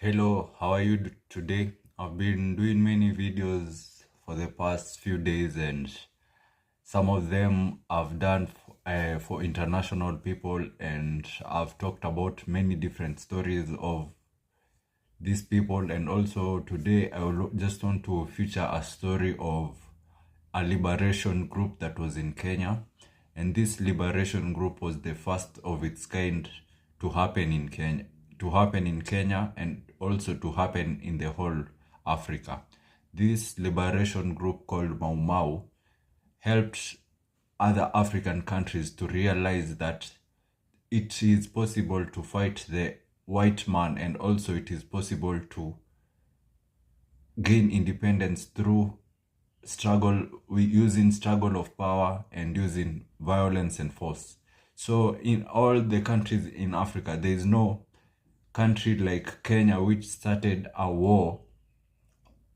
Hello, how are you today? I've been doing many videos for the past few days, and some of them I've done for international people, and I've talked about many different stories of these people. And also today I will just want to feature a story of a liberation group that was in Kenya, and this liberation group was the first of its kind to happen in Kenya and also to happen in the whole Africa. This liberation group called Mau Mau helped other African countries to realize that it is possible to fight the white man, and also it is possible to gain independence through using struggle of power and using violence and force. So in all the countries in Africa, there is no country like Kenya which started a war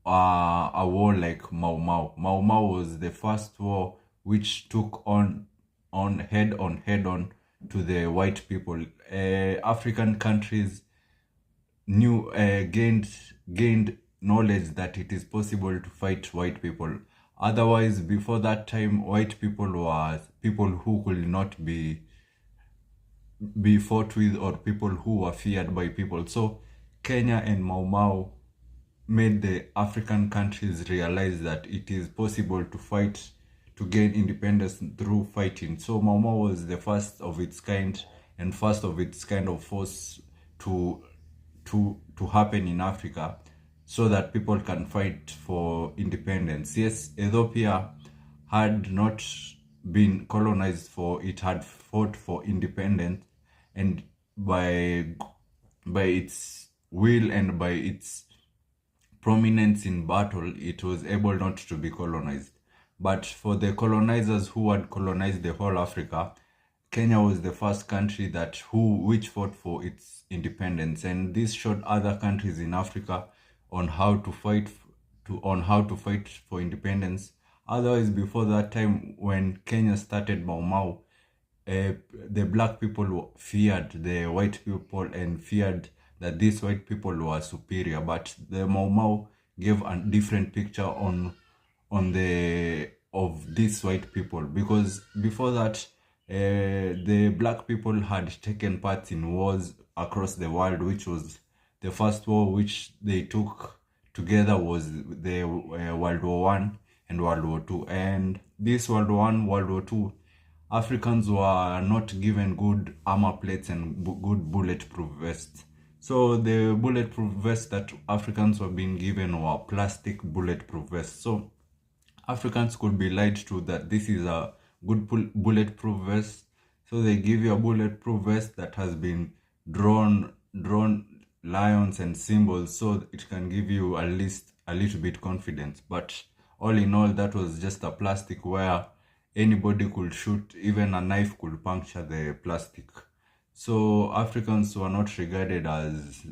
like Mau Mau. Mau Mau was the first war which took on head on to the white people. African countries gained knowledge that it is possible to fight white people. Otherwise, before that time, white people were people who could not be fought with, or people who were feared by people. So Kenya and Mau Mau made the African countries realize that it is possible to fight to gain independence through fighting. So Mau Mau was the first of its kind and first of its kind of force to happen in Africa, so that people can fight for independence. Yes, Ethiopia had not been colonized, for it had fought for independence, and by its will and by its prominence in battle, it was able not to be colonized. But for the colonizers who had colonized the whole Africa, Kenya was the first country which fought for its independence, and this showed other countries in Africa on how to fight for independence. Otherwise, before that time, when Kenya started Mau Mau, the black people feared the white people and feared that these white people were superior. But the Mau Mau gave a different picture of these white people, because before that, the black people had taken part in wars across the world, which was the first war which they took together was the World War One and World War Two. And this World War One, World War Two, Africans were not given good armor plates and good bulletproof vests. So the bulletproof vests that Africans were being given were plastic bulletproof vests. So Africans could be lied to that this is a good bulletproof vest. So they give you a bulletproof vest that has been drawn lions and symbols, so it can give you at least a little bit confidence. But all in all, that was just a plastic where anybody could shoot, even a knife could puncture the plastic. So Africans were not regarded as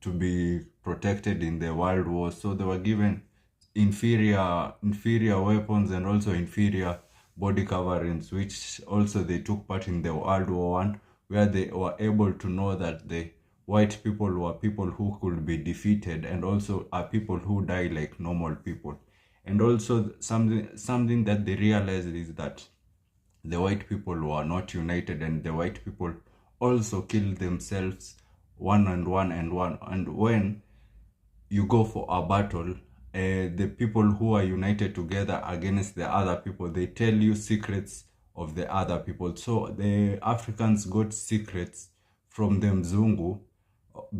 to be protected in the world war, so they were given inferior weapons and also inferior body coverings, which also they took part in the World War One, where they were able to know that the white people were people who could be defeated, and also are people who die like normal people. And also something that they realized is that the white people were not united, and the white people also killed themselves one. And when you go for a battle, the people who are united together against the other people, they tell you secrets of the other people. So the Africans got secrets from the Mzungu,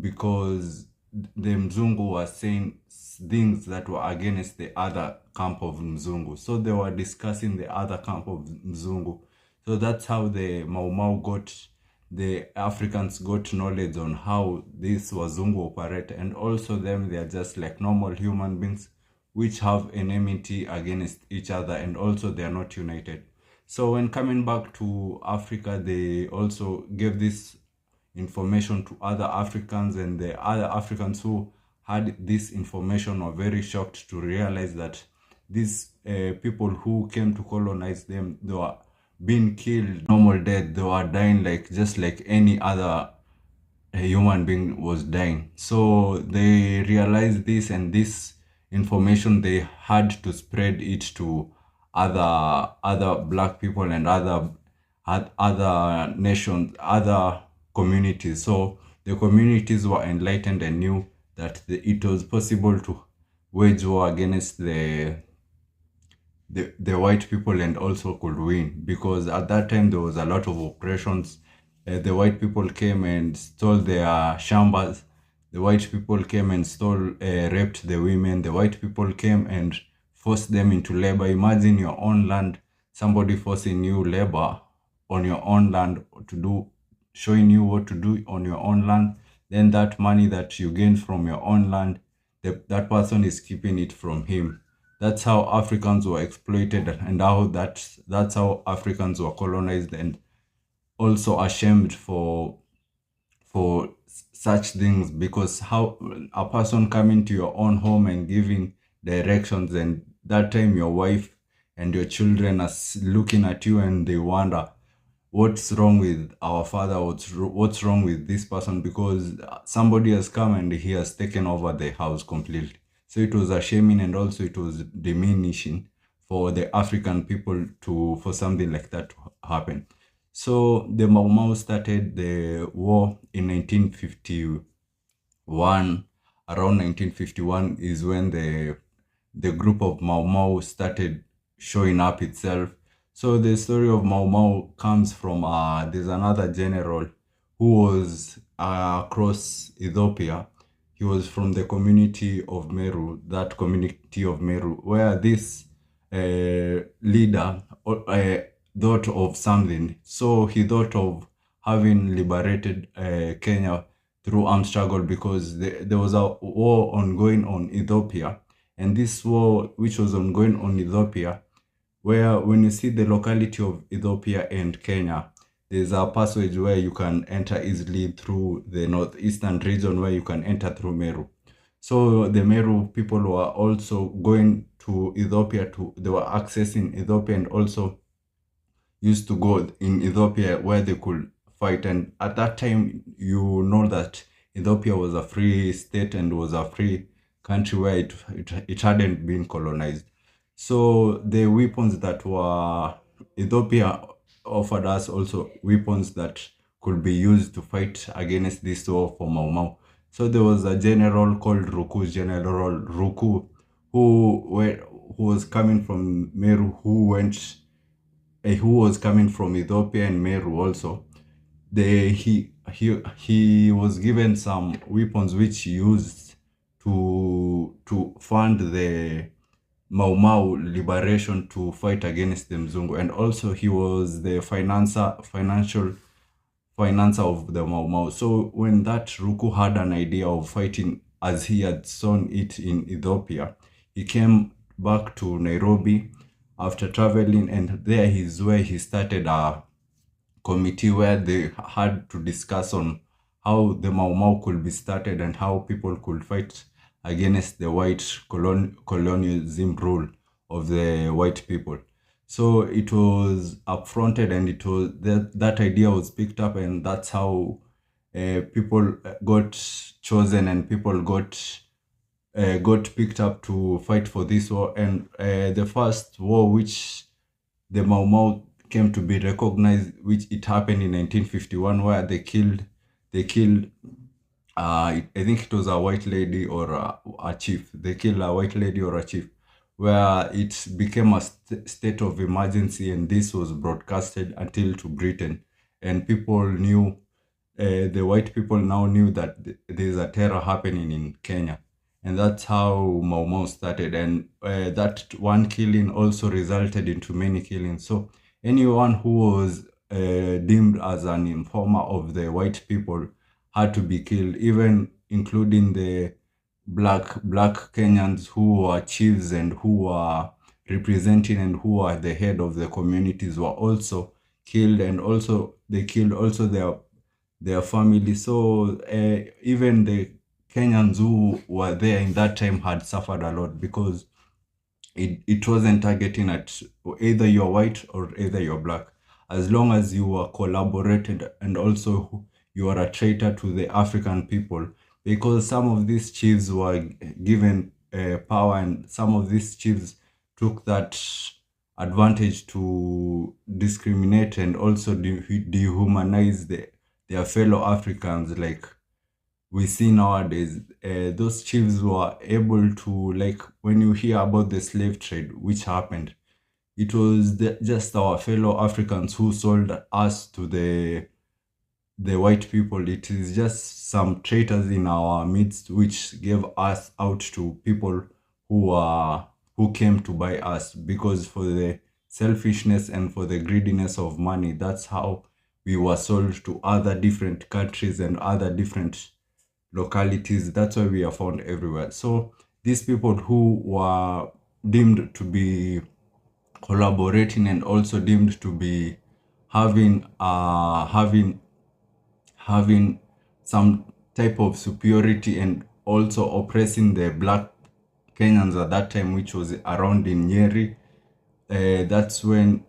because the Mzungu was saying things that were against the other camp of Mzungu. So they were discussing the other camp of Mzungu. So that's how the Africans got knowledge on how this Wazungu operate. And also them, they are just like normal human beings which have enmity against each other, and also they are not united. So when coming back to Africa, they also gave this information to other Africans, and the other Africans who had this information were very shocked to realize that these people who came to colonize them, they were being killed normal death. They were dying just like any other a human being was dying. So they realized this, and this information they had to spread it to other black people and other nations, other communities. So the communities were enlightened and knew that it was possible to wage war against the white people and also could win, because at that time there was a lot of oppressions. The white people came and stole their shambas. The white people came and raped the women. The white people came and forced them into labor. Imagine your own land, somebody forcing you labor on your own land to do, showing you what to do on your own land. Then that money that you gain from your own land, that person is keeping it from him. That's how Africans were exploited, and that's how Africans were colonized and also ashamed for such things, because how a person coming to your own home and giving directions, and that time your wife and your children are looking at you and they wonder what's wrong with our father, what's wrong with this person, because somebody has come and he has taken over the house completely. So it was shaming, and also it was diminishing for the African people to for something like that to happen. So the Mau Mau started the war in 1951. Around 1951 is when the group of Mau Mau started showing up itself. So the story of Mau Mau comes from there's another general who was across Ethiopia. He was from the community of Meru, that community of Meru, where this leader thought of something. So he thought of having liberated Kenya through armed struggle, because there was a war ongoing on Ethiopia. And this war, which was ongoing on Ethiopia, where when you see the locality of Ethiopia and Kenya, there's a passage where you can enter easily through the northeastern region, where you can enter through Meru. So the Meru people were also going to Ethiopia they were accessing Ethiopia, and also used to go in Ethiopia where they could fight. And at that time, you know that Ethiopia was a free state and was a free country where it hadn't been colonized. So the weapons that were Ethiopia offered us also weapons that could be used to fight against this war for Mau Mau. So there was a general called Ruku, General Ruku, who was coming from Meru, who was coming from Ethiopia and Meru also. He was given some weapons which he used to fund the Mau Mau liberation to fight against the Mzungu, and also he was the financial financer of the Mau Mau. So when that Ruku had an idea of fighting as he had sown it in Ethiopia, he came back to Nairobi after traveling, and there is where he started a committee where they had to discuss on how the Mau Mau could be started and how people could fight against the white colonialism rule of the white people. So it was upfronted, and it was that idea was picked up, and that's how people got chosen, and people got picked up to fight for this war. And the first war which the Mau Mau came to be recognized, which it happened in 1951, where they killed I think it was a white lady or a chief. They killed a white lady or a chief, where it became a state of emergency, and this was broadcasted until to Britain, and people knew, the white people now knew that there's a terror happening in Kenya. And that's how Mau Mau started. And that one killing also resulted into many killings. So anyone who was deemed as an informer of the white people had to be killed, even including the black Kenyans who were chiefs and who were representing and who were the head of the communities were also killed, and also they killed also their family. So even the Kenyans who were there in that time had suffered a lot, because it wasn't targeting at either you're white or either you're black. As long as you were collaborated and also you are a traitor to the African people, because some of these chiefs were given power, and some of these chiefs took that advantage to discriminate and also dehumanize their fellow Africans. Like we see nowadays, those chiefs were able to, like, when you hear about the slave trade which happened, it was just our fellow Africans who sold us to the white people. It is just some traitors in our midst which gave us out to people who came to buy us, because for the selfishness and for the greediness of money, that's how we were sold to other different countries and other different localities. That's why we are found everywhere. So these people who were deemed to be collaborating and also deemed to be having having some type of superiority and also oppressing the black Kenyans at that time, which was around in Nyeri. That's when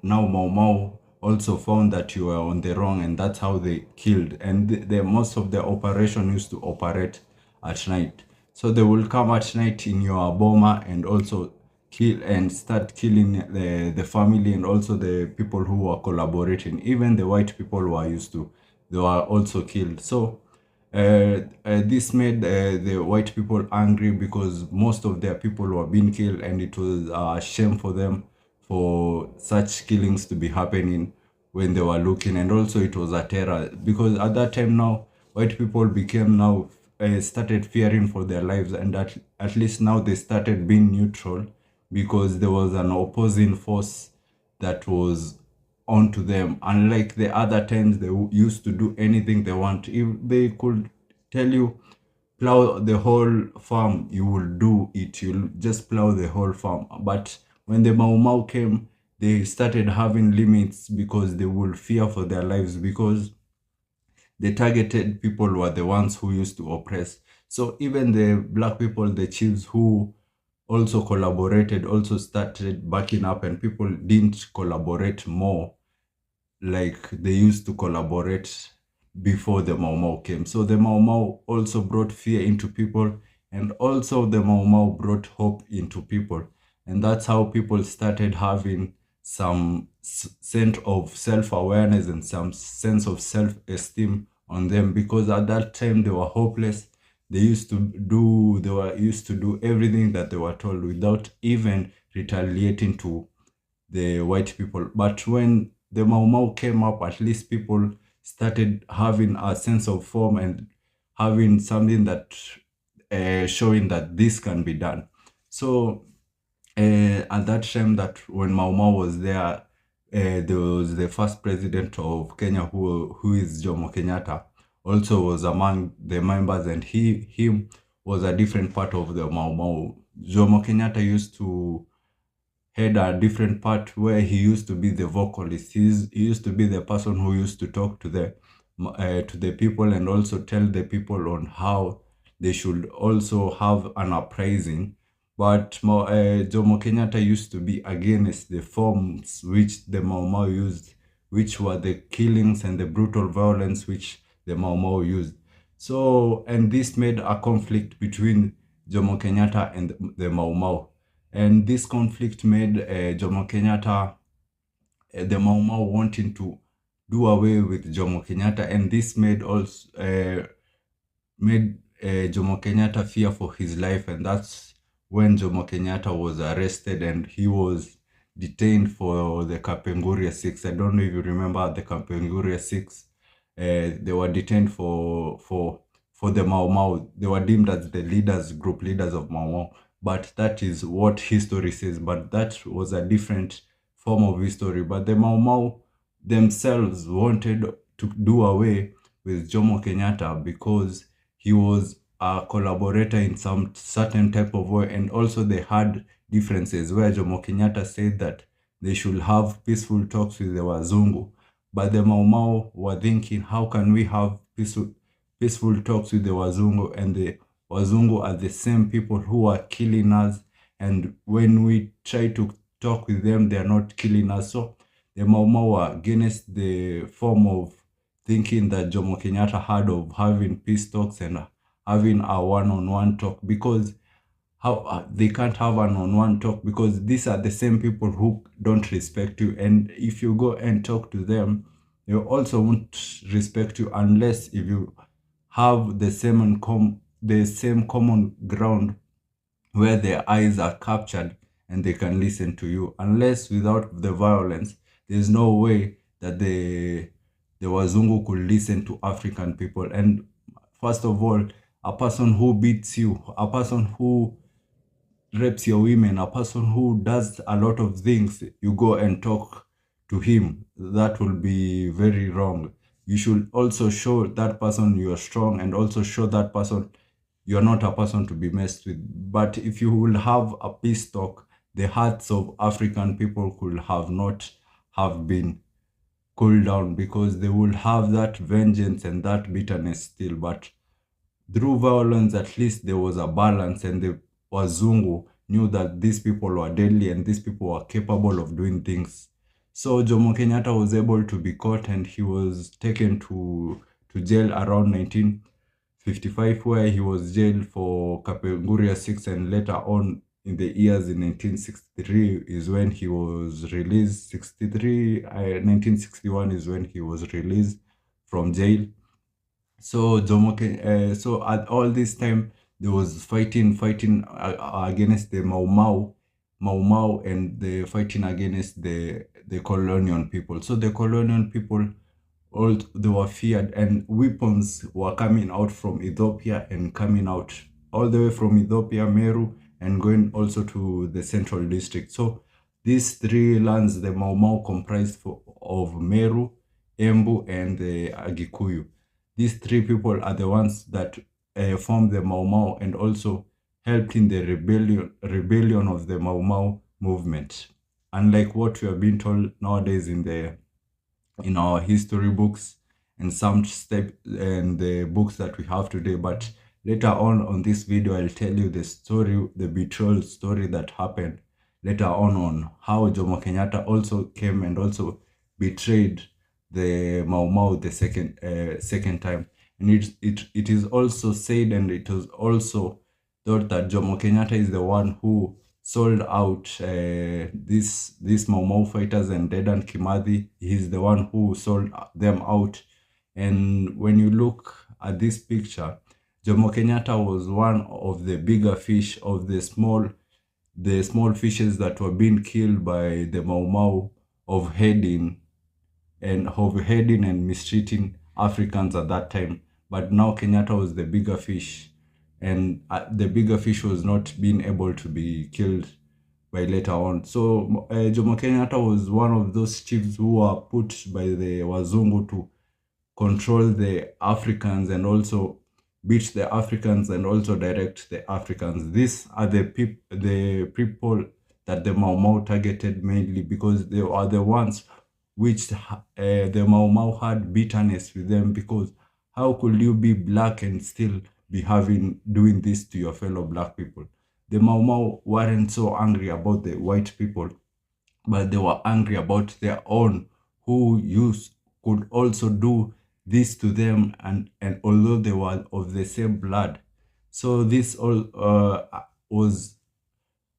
now Mau Mau also found that you were on the wrong, and that's how they killed. And the most of the operation used to operate at night. So they will come at night in your boma and also kill and start killing the family and also the people who were collaborating. Even the white people who are used to, they were also killed. So this made the white people angry, because most of their people were being killed, and it was a shame for them for such killings to be happening when they were looking. And also it was a terror, because at that time now white people became now started fearing for their lives, and at least now they started being neutral, because there was an opposing force that was onto them. Unlike the other times, they used to do anything they want. If they could tell you plow the whole farm, you will do it. You'll just plow the whole farm. But when the Mau Mau came, they started having limits, because they will fear for their lives, because the targeted people were the ones who used to oppress. So even the black people, the chiefs who also collaborated, also started backing up, and people didn't collaborate more like they used to collaborate before the Mau Mau came. So the Mau Mau also brought fear into people, and also the Mau Mau brought hope into people. And that's how people started having some sense of self-awareness and some sense of self-esteem on them, because at that time they were hopeless. They were used to do everything that they were told without even retaliating to the white people. But when the Mau Mau came up, at least people started having a sense of form and having something that showing that this can be done. So at that time, that when Mau Mau was there was the first president of Kenya, who is Jomo Kenyatta, also was among the members, and him was a different part of the Mau Mau. Jomo Kenyatta used to had a different part where he used to be the vocalist. He used to be the person who used to talk to the people, and also tell the people on how they should also have an uprising. But Jomo Kenyatta used to be against the forms which the Mau Mau used, which were the killings and the brutal violence which the Mau Mau used. So, and this made a conflict between Jomo Kenyatta and the Mau Mau. And this conflict made Jomo Kenyatta, the Mau Mau wanting to do away with Jomo Kenyatta, and this made Jomo Kenyatta fear for his life, and that's when Jomo Kenyatta was arrested and he was detained for the Kapenguria 6. I don't know if you remember the Kapenguria 6. They were detained for the Mau Mau. They were deemed as the group leaders of Mau Mau. But that is what history says. But that was a different form of history. But the Mau Mau themselves wanted to do away with Jomo Kenyatta, because he was a collaborator in some certain type of way, and also they had differences where Jomo Kenyatta said that they should have peaceful talks with the Wazungu. But the Mau Mau were thinking, how can we have peaceful talks with the Wazungu, and the Wazungu are the same people who are killing us, and when we try to talk with them, they are not killing us. So the Mau Mau were against the form of thinking that Jomo Kenyatta had of having peace talks and having a one-on-one talk, because how they can't have an on-one talk, because these are the same people who don't respect you, and if you go and talk to them, they also won't respect you unless if you have the same common ground where their eyes are captured and they can listen to you. Unless without the violence, there's no way that the Wazungu could listen to African people. And first of all, a person who beats you, a person who rapes your women, a person who does a lot of things, you go and talk to him, that will be very wrong. You should also show that person you are strong, and also show that person you're not a person to be messed with. But if you will have a peace talk, the hearts of African people could have not have been cooled down, because they will have that vengeance and that bitterness still. But through violence, at least there was a balance, and the Wazungu knew that these people were deadly and these people were capable of doing things. So Jomo Kenyatta was able to be caught, and he was taken to jail around 1955, where he was jailed for Kapenguria 6, and later on in the years in 1963 is when he was released. 1961 is when he was released from jail. So so at all this time, there was fighting against the Mau Mau, and the fighting against the colonial people. So the colonial people, all they were feared, and weapons were coming out from Ethiopia and coming out all the way from Ethiopia, Meru, and going also to the central district. So these three lands, the Mau Mau comprised of Meru, Embu, and the Agikuyu. These three people are the ones that formed the Mau Mau, and also helped in the rebellion of the Mau Mau movement. Unlike what we have been told nowadays in our history books and some step and the books that we have today. But later on this video, I'll tell you the story, the betrayal story that happened later on how Jomo Kenyatta also came and also betrayed the Mau Mau the second time. And it is also said, and it was also thought, that Jomo Kenyatta is the one who sold out these Mau Mau fighters and Dedan Kimathi. He's the one who sold them out. And when you look at this picture, Jomo Kenyatta was one of the bigger fish of the small fishes that were being killed by the Mau Mau of heading and mistreating Africans at that time. But now Kenyatta was the bigger fish, and the bigger fish was not being able to be killed by later on. So Jomo Kenyatta was one of those chiefs who were put by the Wazungu to control the Africans and also beat the Africans and also direct the Africans. These are the people that the Mau Mau targeted mainly, because they are the ones which the Mau Mau had bitterness with them, because how could you be black and still be doing this to your fellow black people? The Mau Mau weren't so angry about the white people, but they were angry about their own, who could also do this to them, and although they were of the same blood. So this all was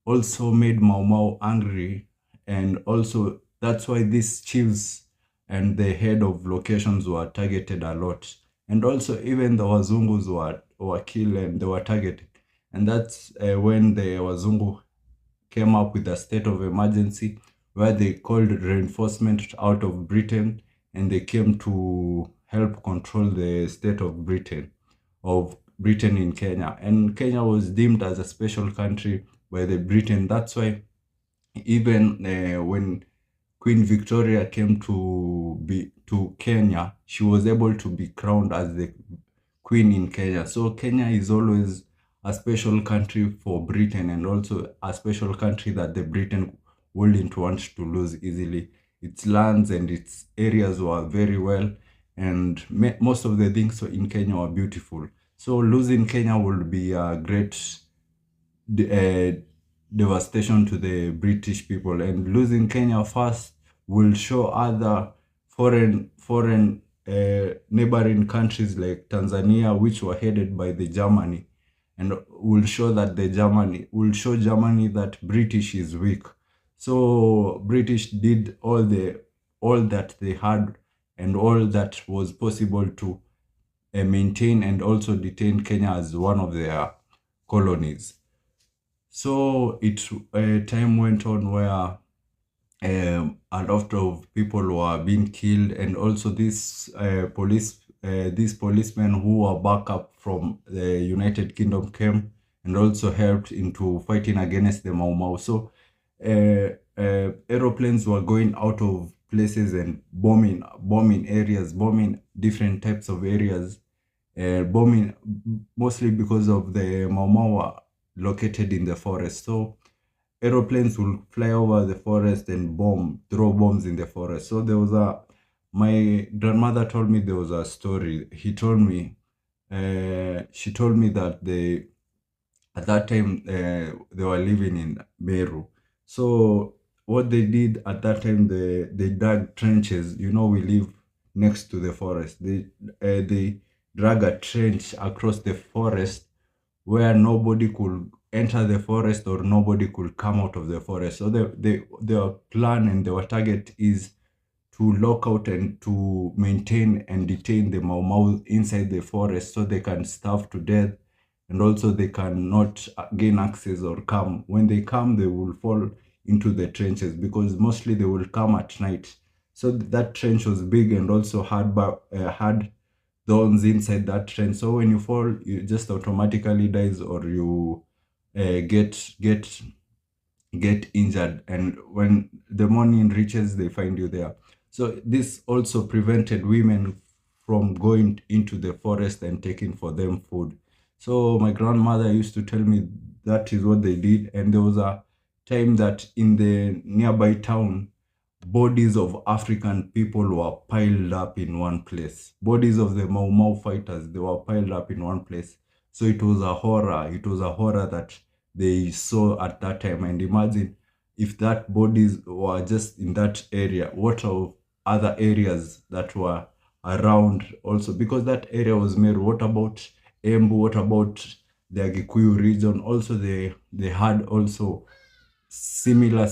also made Mau Mau angry, and also that's why these chiefs and the head of locations were targeted a lot. And also even the Wazungus were killed and they were targeted. And that's when the Wazungu came up with a state of emergency, where they called reinforcement out of Britain, and they came to help control the state of Britain in Kenya. And Kenya was deemed as a special country by the Britain. That's why even when Queen Victoria came to Kenya, she was able to be crowned as the queen in Kenya. So Kenya is always a special country for Britain, and also a special country that the Britain wouldn't want to lose easily. Its lands and its areas were very well, and most of the things in Kenya were beautiful. So losing Kenya would be a great devastation to the British people, and losing Kenya first will show other foreign neighboring countries like Tanzania, which were headed by the Germany, and will show Germany that British is weak. So British did all that they had and all that was possible to maintain and also detain Kenya as one of their colonies. So time went on where a lot of people were being killed, and also these policemen who were back up from the United Kingdom came and also helped into fighting against the Mau Mau. So aeroplanes were going out of places and bombing areas, bombing different types of areas, bombing mostly because of the Mau Mau were located in the forest. So aeroplanes will fly over the forest and throw bombs in the forest. So my grandmother told me there was a story. She told me that at that time, they were living in Meru. So what they did at that time, they dug trenches. We live next to the forest. They dug a trench across the forest where nobody could enter the forest or nobody could come out of the forest. So their plan and their target is to lock out and to maintain and detain the Mau Mau inside the forest so they can starve to death, and also they cannot gain access or come. When they come, they will fall into the trenches because mostly they will come at night. So that trench was big and also had thorns inside that trench. So when you fall, you just automatically dies or you get injured. And when the morning reaches, they find you there. So this also prevented women from going into the forest and taking for them food. So my grandmother used to tell me that is what they did. And there was a time that in the nearby town, bodies of African people were piled up in one place. Bodies of the Mau Mau fighters, they were piled up in one place. So it was a horror. It was a horror that they saw at that time. And imagine if that bodies were just in that area, what of other areas that were around also? Because that area was Meru. What about Embu? What about the Gikuyu region? Also, they had also similar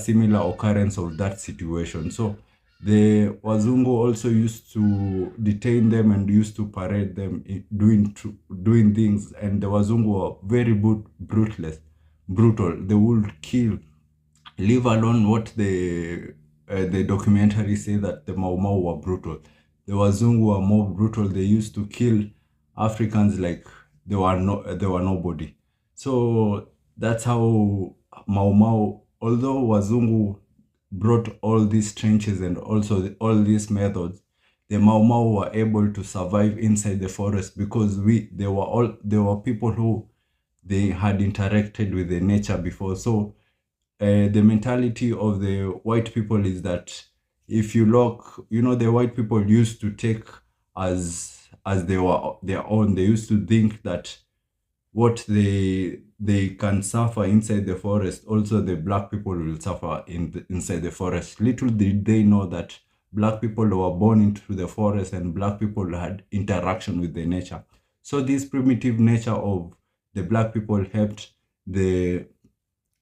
occurrence of that situation. So the Wazungu also used to detain them and used to parade them doing things, and the Wazungu were very brutal. They would kill, leave alone what the documentary say that the Mau Mau were brutal. The Wazungu were more brutal. They used to kill Africans like they were nobody. So that's how Mau Mau, although Wazungu brought all these trenches and also all these methods, the Mau Mau were able to survive inside the forest because they were people who they had interacted with the nature before. So the mentality of the white people is that if you look, the white people used to take as they were their own. They used to think that what they can suffer inside the forest, also the black people will suffer inside the forest. Little did they know that black people were born into the forest and black people had interaction with the nature. So this primitive nature of the black people helped the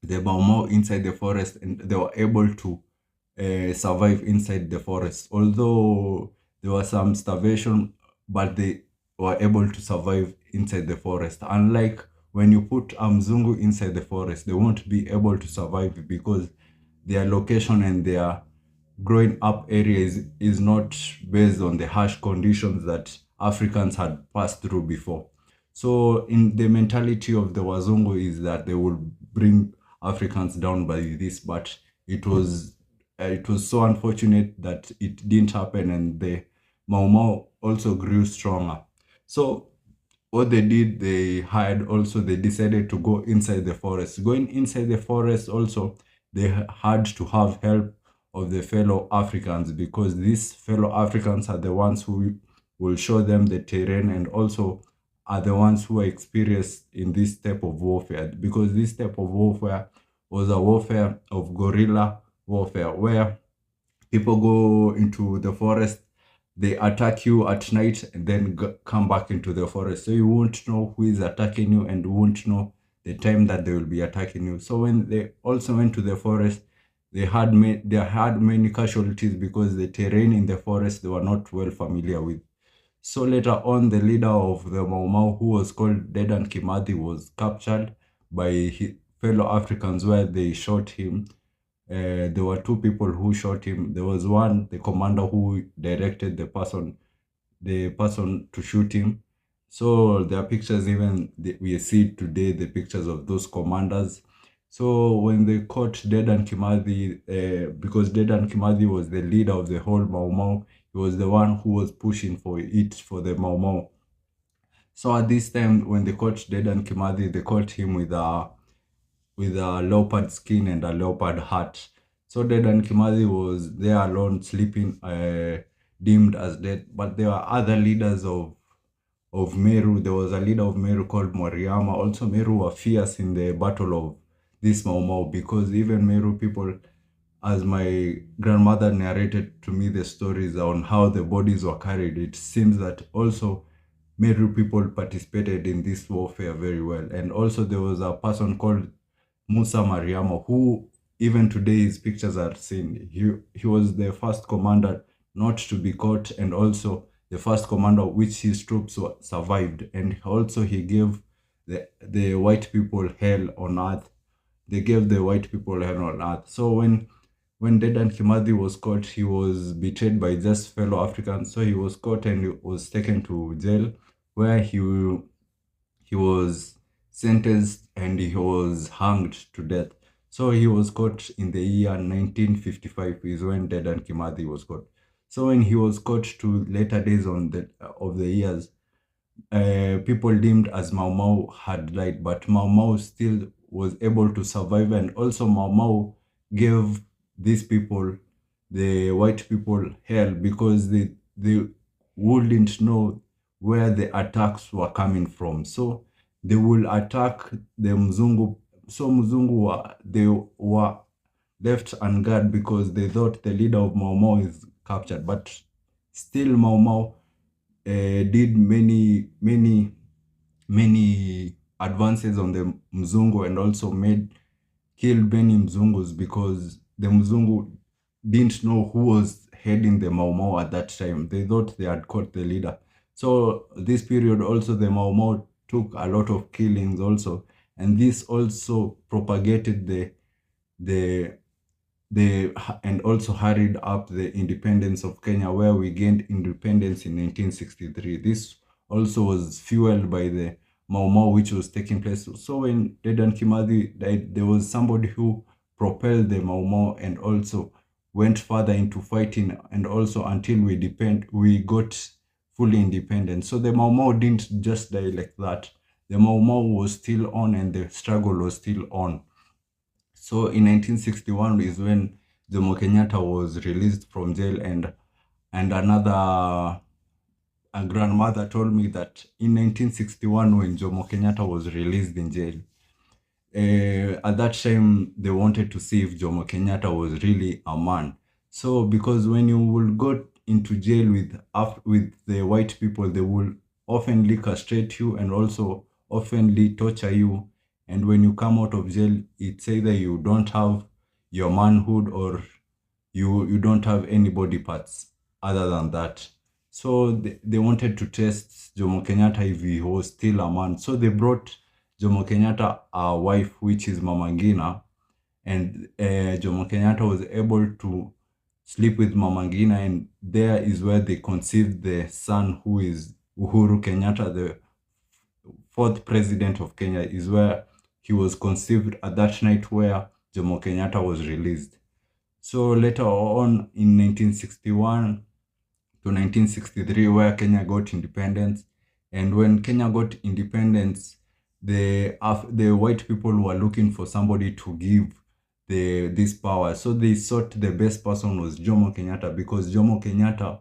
Mau Mau inside the forest, and they were able to survive inside the forest. Although there was some starvation, but they were able to survive inside the forest. Unlike when you put Mzungu inside the forest, they won't be able to survive because their location and their growing up area is not based on the harsh conditions that Africans had passed through before. So in the mentality of the Wazungu is that they will bring Africans down by this, but it was so unfortunate that it didn't happen, and the Mau Mau also grew stronger. So what they did, they decided to go inside the forest. Going inside the forest also, they had to have help of the fellow Africans, because these fellow Africans are the ones who will show them the terrain and also are the ones who are experienced in this type of warfare, because this type of warfare was a warfare of guerrilla warfare where people go into the forest they attack you at night and then come back into the forest. So you won't know who is attacking you and won't know the time that they will be attacking you. So when they also went to the forest, they had many casualties because the terrain in the forest they were not well familiar with. So later on, the leader of the Mau Mau, who was called Dedan Kimathi, was captured by his fellow Africans where they shot him. There were two people who shot him. There was one, the commander who directed the person to shoot him. So there are pictures even we see today, the pictures of those commanders. So when they caught Dedan Kimathi, because Dedan Kimathi was the leader of the whole Mau Mau, he was the one who was pushing for the Mau Mau. So at this time, when they caught Dedan Kimathi, they caught him with a leopard skin and a leopard hat. So Dedan Kimathi was there alone, sleeping, deemed as dead. But there were other leaders of Meru. There was a leader of Meru called Mwariama. Also, Meru were fierce in the battle of this Mau Mau, because even Meru people, as my grandmother narrated to me the stories on how the bodies were carried, it seems that also Meru people participated in this warfare very well. And also there was a person called Musa Mariama, who even today his pictures are seen. He was the first commander not to be caught, and also the first commander which his troops survived. And also he gave the white people hell on earth. They gave the white people hell on earth. So when Dedan Kimathi was caught, he was betrayed by just fellow Africans. So he was caught and he was taken to jail, where he was sentenced and he was hanged to death. So he was caught in the year 1955 is when Dedan Kimathi was caught. So when he was caught to later days of the years, people deemed as Mau Mau had died, but Mau Mau still was able to survive. And also Mau Mau gave these people, the white people, hell, because they wouldn't know where the attacks were coming from. So they will attack the Mzungu. So Mzungu they were left unguarded because they thought the leader of Mau Mau is captured. But still Mau Mau did many advances on the Mzungu, and also killed many Mzungus, because the Mzungu didn't know who was heading the Mau Mau at that time. They thought they had caught the leader. So this period also the Mau Mau took a lot of killings also, and this also propagated and also hurried up the independence of Kenya, where we gained independence in 1963. This also was fueled by the Mau Mau which was taking place. So when Dedan Kimathi died, there was somebody who propelled the Mau Mau and also went further into fighting, and also until we got fully independent. So the Mau Mau didn't just die like that. The Mau Mau was still on and the struggle was still on. So in 1961 is when Jomo Kenyatta was released from jail, and a grandmother told me that in 1961 when Jomo Kenyatta was released in jail, at that time they wanted to see if Jomo Kenyatta was really a man. So because when you will go into jail with the white people, they will oftenly castrate you and also oftenly torture you. And when you come out of jail, it's either you don't have your manhood or you don't have any body parts other than that. So they wanted to test Jomo Kenyatta if he was still a man. So they brought Jomo Kenyatta a wife, which is Mama Ngina, and Jomo Kenyatta was able to sleep with Mama Ngina, and there is where they conceived the son, who is Uhuru Kenyatta, the fourth president of Kenya, is where he was conceived at that night where Jomo Kenyatta was released. So later on in 1961 to 1963, where Kenya got independence, and when Kenya got independence, the white people were looking for somebody to give this power. So they thought the best person was Jomo Kenyatta, because Jomo Kenyatta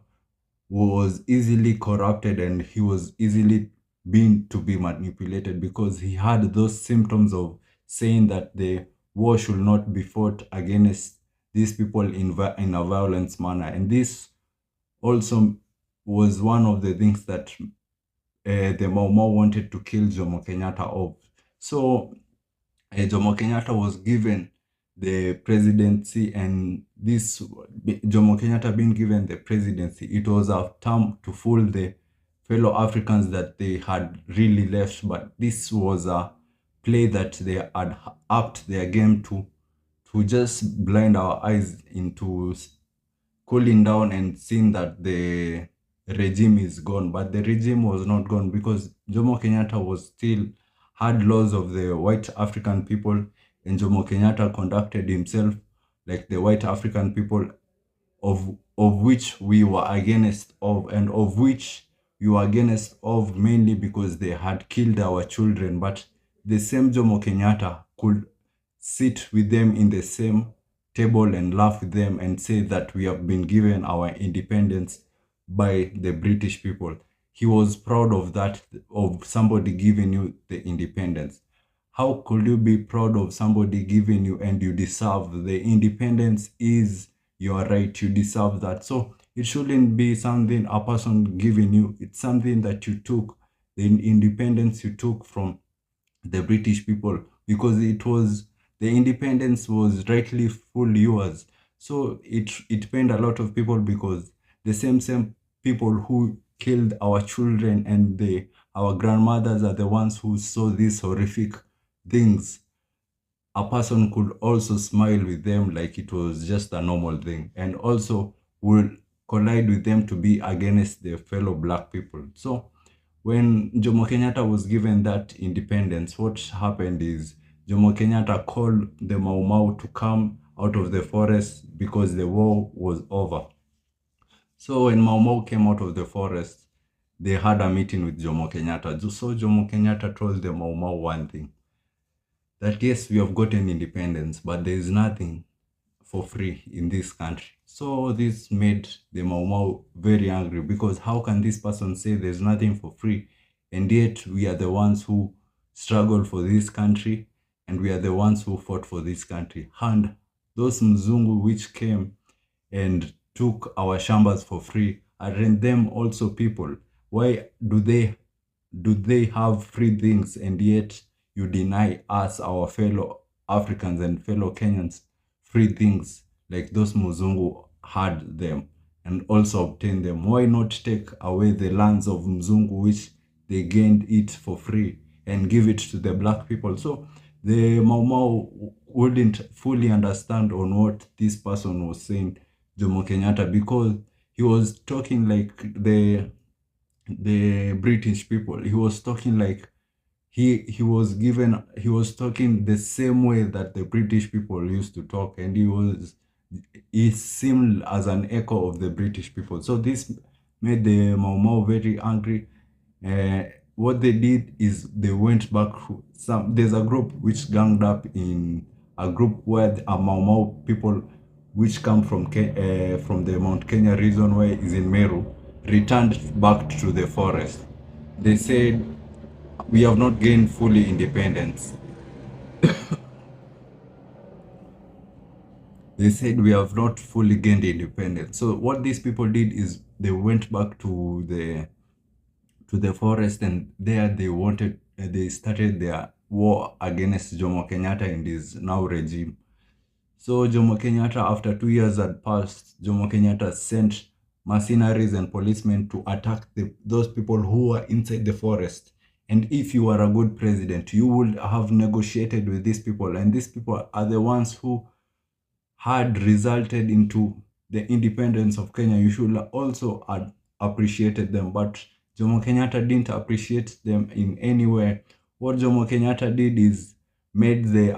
was easily corrupted and he was easily being to be manipulated, because he had those symptoms of saying that the war should not be fought against these people in a violent manner. And this also was one of the things that the Mau Mau wanted to kill Jomo Kenyatta of. So Jomo Kenyatta was given the presidency, and this Jomo Kenyatta being given the presidency, it was a term to fool the fellow Africans that they had really left, but this was a play that they had upped their game to just blind our eyes into cooling down and seeing that the regime is gone. But the regime was not gone, because Jomo Kenyatta was still had laws of the white African people, and Jomo Kenyatta conducted himself like the white African people, of which we were against of, and of which we were against of mainly because they had killed our children. But the same Jomo Kenyatta could sit with them in the same table and laugh with them and say that we have been given our independence by the British people. He was proud of that, of somebody giving you the independence. How could you be proud of somebody giving you, and you deserve the independence? Is your right, you deserve that. So it shouldn't be something a person giving you, it's something that you took, the independence you took from the British people, because the independence was rightly full yours. So it pained a lot of people, because the same people who killed our children and our grandmothers are the ones who saw these horrific things. A person could also smile with them like it was just a normal thing, and also will collide with them to be against their fellow black people. So when Jomo Kenyatta was given that independence, what happened is Jomo Kenyatta called the Mau Mau to come out of the forest because the war was over. So when Mau Mau came out of the forest, they had a meeting with Jomo Kenyatta. So Jomo Kenyatta told the Mau Mau one thing, that yes, we have gotten independence, but there is nothing for free in this country. So this made the Mau Mau very angry, because how can this person say there's nothing for free, and yet we are the ones who struggled for this country, and we are the ones who fought for this country. And those Mzungu which came and took our shambas for free, aren't them also people? Why do they have free things, and yet you deny us, our fellow Africans and fellow Kenyans, free things like those Mzungu had them and also obtained them? Why not take away the lands of Mzungu, which they gained it for free, and give it to the black people? So the Mau Mau wouldn't fully understand on what this person was saying, Jomo Kenyatta, because he was talking like the British people. He was talking like he was talking the same way that the British people used to talk, and he seemed as an echo of the British people. So this made the Mau Mau very angry. What they did is they went back. There's a group which ganged up in a group where a Mau Mau people which come from the Mount Kenya region, where is in Meru, returned back to the forest. They said, we have not gained fully independence. They said we have not fully gained independence. So what these people did is they went back to the forest, and there they started their war against Jomo Kenyatta and his now regime. So Jomo Kenyatta, after 2 years had passed, Jomo Kenyatta sent mercenaries and policemen to attack those people who were inside the forest. And if you are a good president, you would have negotiated with these people, and these people are the ones who had resulted into the independence of Kenya. You should also have appreciated them, but Jomo Kenyatta didn't appreciate them in any way. What Jomo Kenyatta did is made the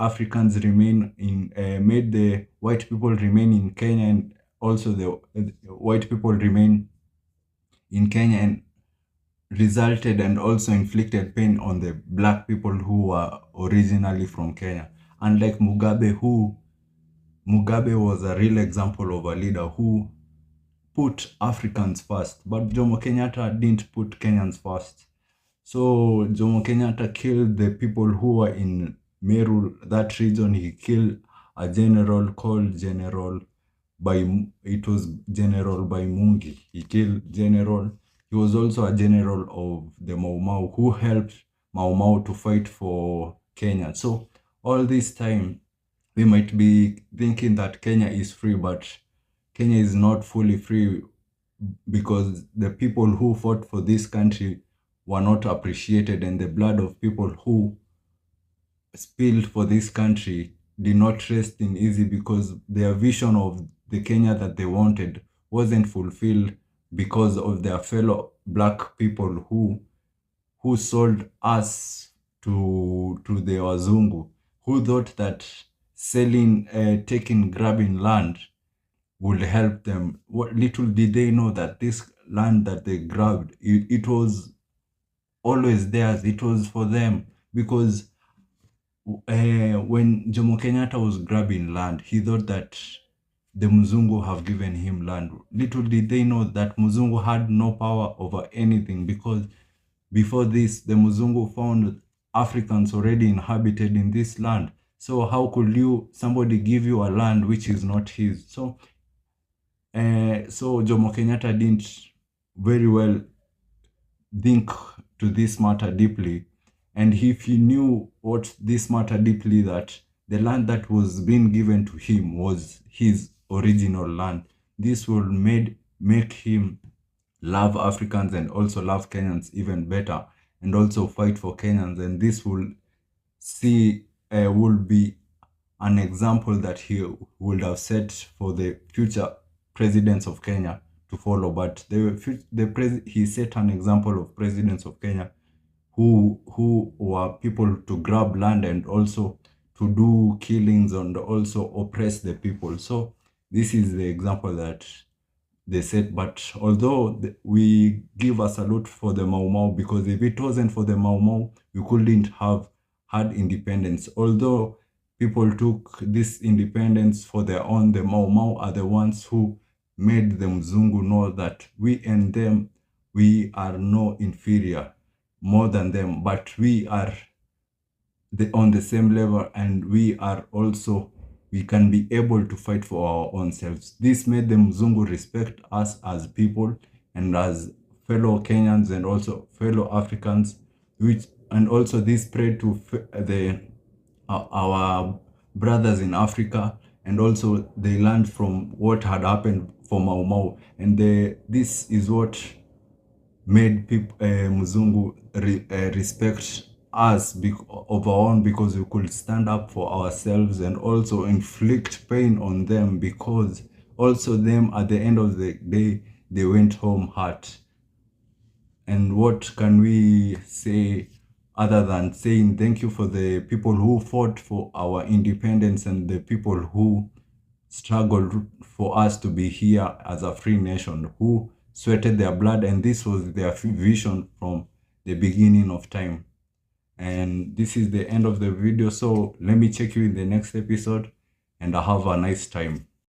white people remain in Kenya, and also the white people remain in Kenya, and resulted and also inflicted pain on the black people who were originally from Kenya. Unlike Mugabe was a real example of a leader who put Africans first, but Jomo Kenyatta didn't put Kenyans first. So Jomo Kenyatta killed the people who were in Meru, that region. He killed a general called General it was General Baimungi. He killed General. He was also a general of the Mau Mau who helped Mau Mau to fight for Kenya. So all this time, we might be thinking that Kenya is free, but Kenya is not fully free because the people who fought for this country were not appreciated, and the blood of people who spilled for this country did not rest in easy because their vision of the Kenya that they wanted wasn't fulfilled because of their fellow black people who sold us to the Wazungu, who thought that selling, grabbing land would help them. What little did they know that this land that they grabbed, it was always theirs. It was for them because when Jomo Kenyatta was grabbing land, he thought that the Muzungu have given him land. Little did they know that Muzungu had no power over anything, because before this, the Muzungu found Africans already inhabited in this land. So how could somebody give you a land which is not his? So Jomo Kenyatta didn't very well think to this matter deeply. And if he knew what this matter deeply, that the land that was being given to him was his original land, this will make him love Africans and also love Kenyans even better, and also fight for Kenyans. And this will be an example that he would have set for the future presidents of Kenya to follow. But he set an example of presidents of Kenya who were people to grab land and also to do killings and also oppress the people. So this is the example that they set. But although we give a salute for the Mau Mau, because if it wasn't for the Mau Mau, we couldn't have had independence. Although people took this independence for their own, the Mau Mau are the ones who made the Mzungu know that we and them, we are no inferior more than them, but we are on the same level, and we can be able to fight for our own selves. This made the Mzungu respect us as people and as fellow Kenyans and also fellow Africans, and also this spread to our brothers in Africa, and also they learned from what had happened for Mau Mau, and this is what made people Mzungu respect us of our own, because we could stand up for ourselves and also inflict pain on them, because also them at the end of the day they went home hurt. And what can we say other than saying thank you for the people who fought for our independence and the people who struggled for us to be here as a free nation, who sweated their blood, and this was their vision from the beginning of time. And this is the end of the video, so let me check you in the next episode, and have a nice time.